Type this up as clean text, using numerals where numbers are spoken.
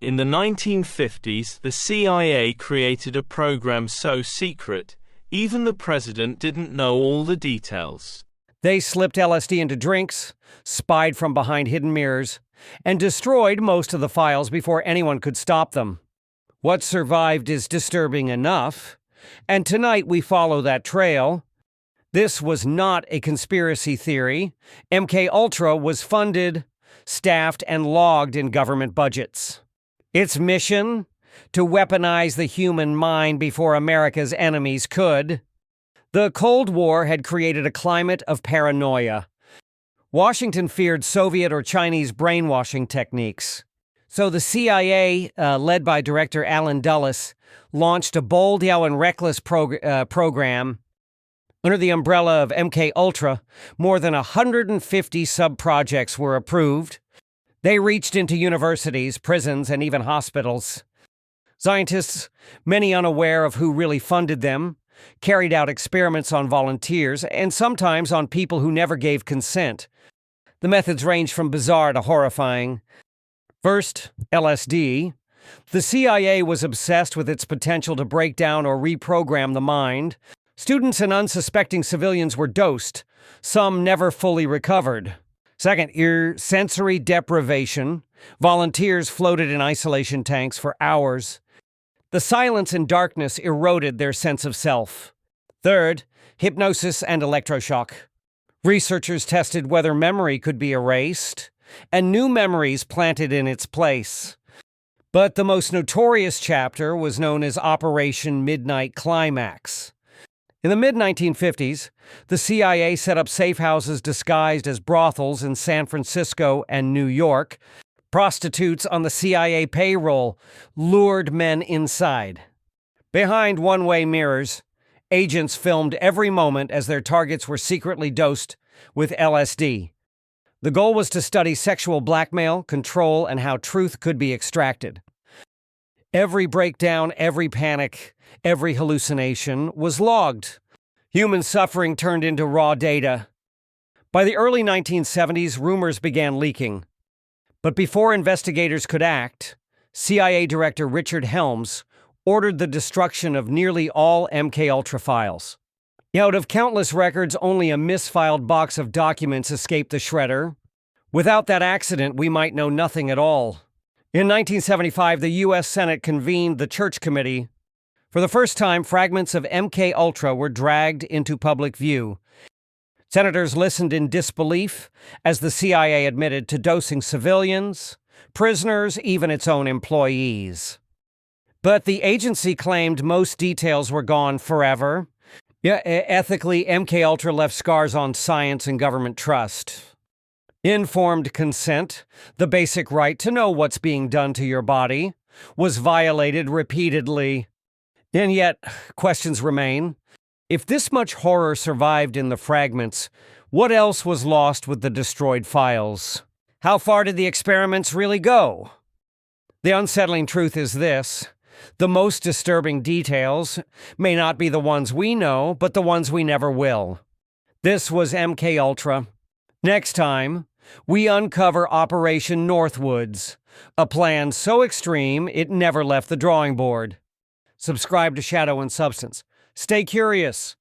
In the 1950s, the CIA created a program so secret, even the president didn't know all the details. They slipped LSD into drinks, spied from behind hidden mirrors, and destroyed most of the files before anyone could stop them. What survived is disturbing enough, and tonight we follow that trail. This was not a conspiracy theory. MKUltra was funded, staffed, and logged in government budgets. Its mission? To weaponize the human mind before America's enemies could. The Cold War had created a climate of paranoia. Washington feared Soviet or Chinese brainwashing techniques. So the CIA, led by Director Allen Dulles, launched a bold and reckless program. Under the umbrella of MKUltra, more than 150 sub-projects were approved. They reached into universities, prisons, and even hospitals. Scientists, many unaware of who really funded them, carried out experiments on volunteers and sometimes on people who never gave consent. The methods ranged from bizarre to horrifying. First, LSD. The CIA was obsessed with its potential to break down or reprogram the mind. Students and unsuspecting civilians were dosed. Some never fully recovered. Second, sensory deprivation. Volunteers floated in isolation tanks for hours. The silence and darkness eroded their sense of self. Third, hypnosis and electroshock. Researchers tested whether memory could be erased, and new memories planted in its place. But the most notorious chapter was known as Operation Midnight Climax. In the mid-1950s, the CIA set up safe houses disguised as brothels in San Francisco and New York. Prostitutes on the CIA payroll lured men inside. Behind one-way mirrors, agents filmed every moment as their targets were secretly dosed with LSD. The goal was to study sexual blackmail, control, and how truth could be extracted. Every breakdown, every panic, every hallucination was logged. Human suffering turned into raw data. By the early 1970s, rumors began leaking. But before investigators could act, CIA Director Richard Helms ordered the destruction of nearly all MKUltra files. Out of countless records, only a misfiled box of documents escaped the shredder. Without that accident, we might know nothing at all. In 1975, the U.S. Senate convened the Church Committee. For the first time, fragments of MKUltra were dragged into public view. Senators listened in disbelief as the CIA admitted to dosing civilians, prisoners, even its own employees. But the agency claimed most details were gone forever. Ethically, MKUltra left scars on science and government trust. Informed consent, the basic right to know what's being done to your body, was violated repeatedly. And yet, questions remain. If this much horror survived in the fragments, what else was lost with the destroyed files? How far did the experiments really go? The unsettling truth is this: the most disturbing details may not be the ones we know, but the ones we never will. This was MKUltra. Next time, we uncover Operation Northwoods, a plan so extreme it never left the drawing board. Subscribe to Shadow and Substance. Stay curious.